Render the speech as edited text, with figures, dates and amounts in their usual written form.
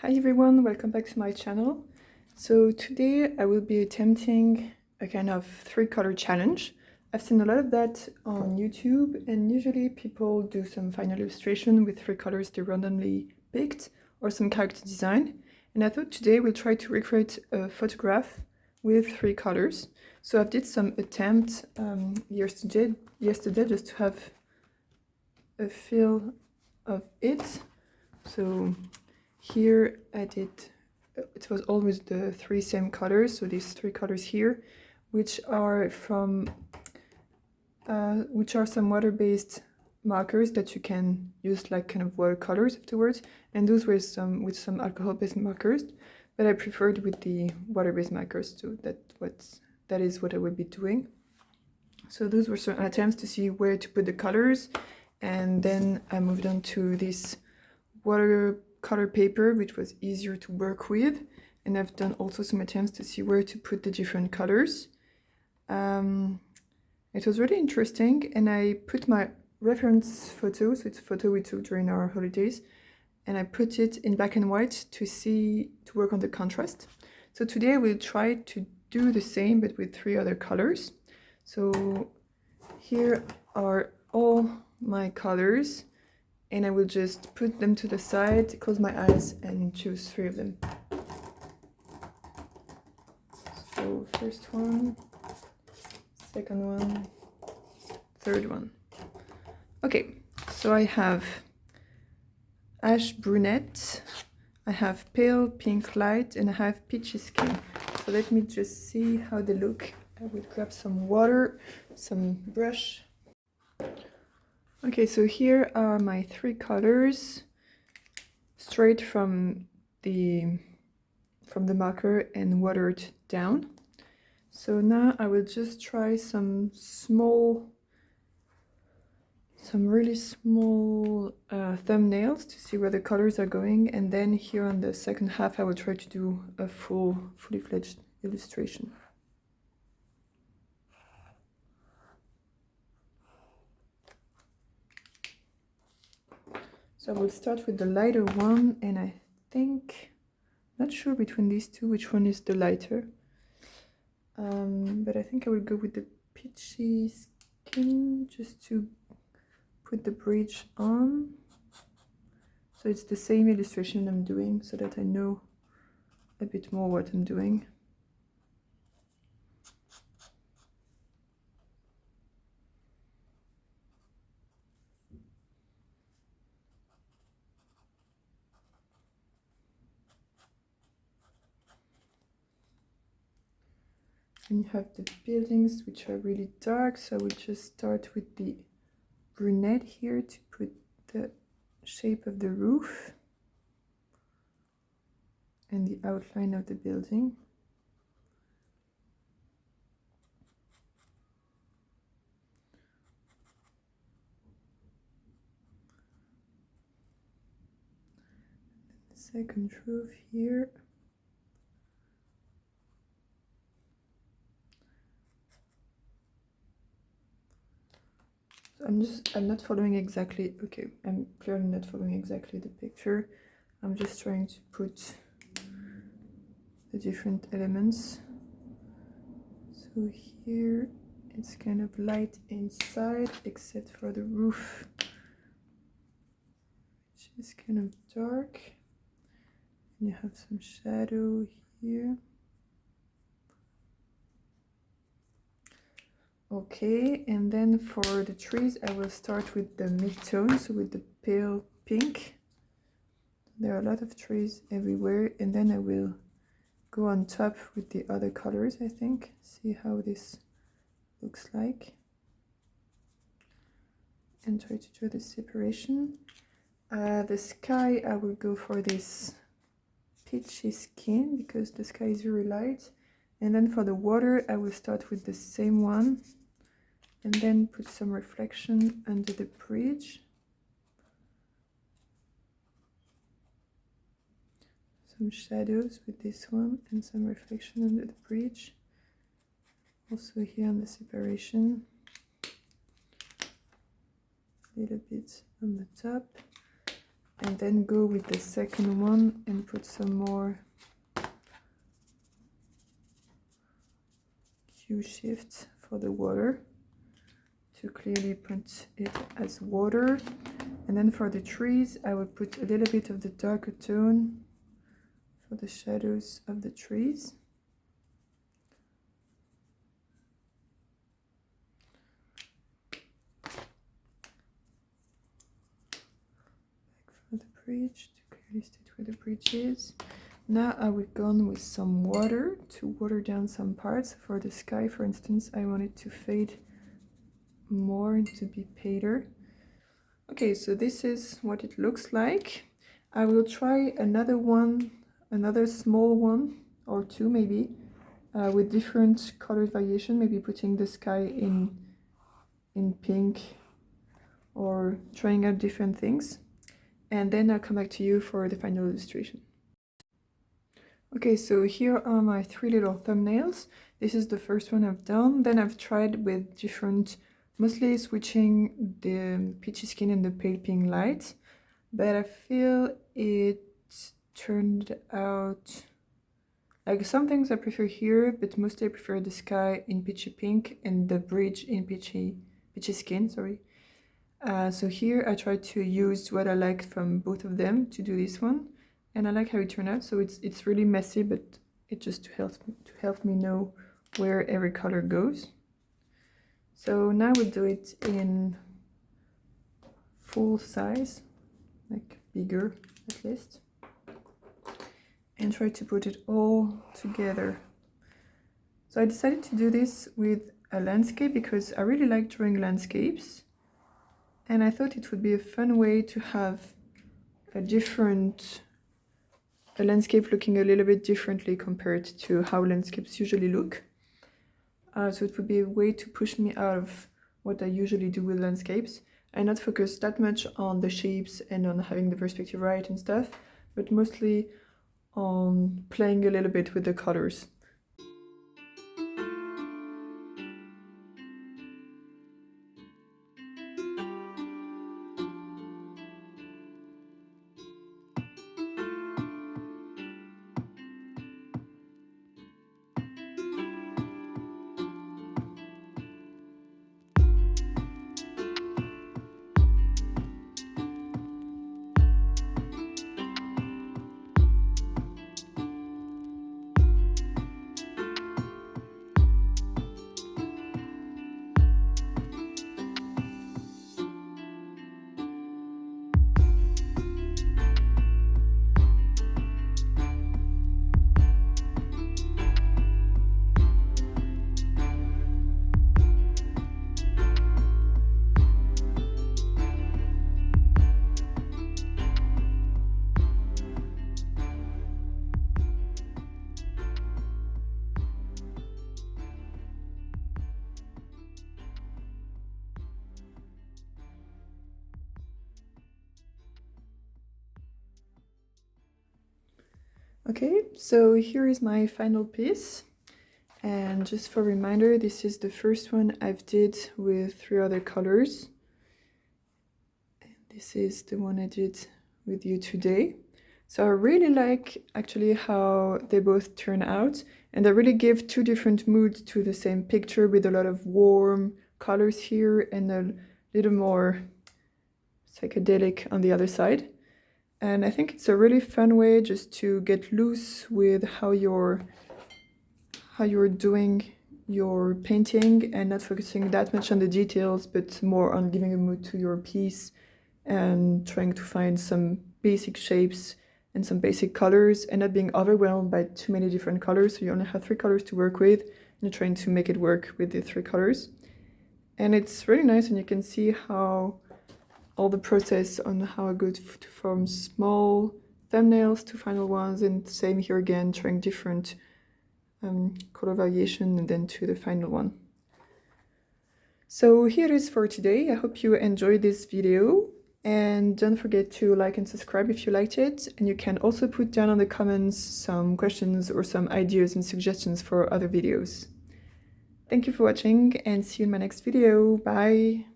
Hi everyone, welcome back to my channel. So today I will be attempting a kind of 3-color challenge. I've seen a lot of that on YouTube, and usually people do some final illustration with 3 colors they randomly picked or some character design. And I thought today we'll try to recreate a photograph with 3 colors. So I did some attempt yesterday just to have a feel of it. So here I did, it was always the 3 same colors, so these 3 colors here, which are some water-based markers that you can use like kind of watercolors afterwards, and those were with some alcohol-based markers, but I preferred with the water-based markers, so that is what I will be doing. So those were some attempts to see where to put the colors, and then I moved on to this watercolor paper, which was easier to work with, and I've done also some attempts to see where to put the different colors. It was really interesting, and I put my reference photo, so it's a photo we took during our holidays, and I put it in black and white to work on the contrast. So today I will try to do the same but with 3 other colors. So here are all my colors, and I will just put them to the side, close my eyes, and choose 3 of them. So first one, second one, third one. Okay, so I have ash brunette, I have pale pink light, and I have peachy skin. So let me just see how they look. I will grab some water, some brush. Okay, so here are my 3 colors, straight from the marker and watered down. So now I will just try some really small thumbnails to see where the colors are going, and then here on the second half I will try to do a fully fledged illustration. So I will start with the lighter one, and I think, not sure between these two which one is the lighter, but I think I will go with the peachy skin just to put the bridge on. So it's the same illustration I'm doing so that I know a bit more what I'm doing. And you have the buildings which are really dark, so I will just start with the brunette here to put the shape of the roof and the outline of the building. The second roof here. I'm not following exactly, okay, I'm clearly not following exactly the picture. I'm just trying to put the different elements. So here it's kind of light inside, except for the roof, which is kind of dark. And you have some shadow here. Okay, and then for the trees I will start with the mid-tone, so with the pale pink. There are a lot of trees everywhere, and then I will go on top with the other colors, I think. See how this looks like. And try to draw the separation. The sky, I will go for this peachy skin because the sky is very light. And then for the water, I will start with the same one and then put some reflection under the bridge. Some shadows with this one and some reflection under the bridge. Also here on the separation. A little bit on the top. and then go with the second one and put some more hue shift for the water to clearly put it as water. And then for the trees, I will put a little bit of the darker tone for the shadows of the trees. For the bridge, to clearly state where the bridge is. Now I will go on with some water to water down some parts. For the sky, for instance, I want it to fade more and to be paler. Okay, so this is what it looks like. I will try another one, another small one or two maybe, with different color variation, maybe putting the sky in pink or trying out different things. And then I'll come back to you for the final illustration. Okay, so here are my three little thumbnails. This is the first one I've done. Then I've tried with different, mostly switching the peachy skin and the pale pink light, but I feel it turned out like some things I prefer here, but mostly I prefer the sky in peachy pink and the bridge in peachy skin, sorry. So here I tried to use what I liked from both of them to do this one, and I like how it turned out. So it's really messy, but it just help me know where every color goes. So now we'll do it in full size, like bigger at least, and try to put it all together. So I decided to do this with a landscape because I really like drawing landscapes, and I thought it would be a fun way to have a landscape looking a little bit differently compared to how landscapes usually look. So it would be a way to push me out of what I usually do with landscapes and not focus that much on the shapes and on having the perspective right and stuff, but mostly on playing a little bit with the colors. Okay, so here is my final piece, and just for a reminder, this is the first one I've did with 3 other colors, and this is the one I did with you today. So I really like actually how they both turn out, and they really give 2 different moods to the same picture, with a lot of warm colors here and a little more psychedelic on the other side. And I think it's a really fun way just to get loose with how you're doing your painting and not focusing that much on the details, but more on giving a mood to your piece and trying to find some basic shapes and some basic colors and not being overwhelmed by too many different colors. So you only have 3 colors to work with, and you're trying to make it work with the 3 colors. And it's really nice, and you can see how all the process on how I go to form small thumbnails to final ones, and same here again, trying different color variation and then to the final one. So here it is for today. I hope you enjoyed this video, and don't forget to like and subscribe if you liked it, and you can also put down in the comments some questions or some ideas and suggestions for other videos. Thank you for watching, and see you in my next video. Bye!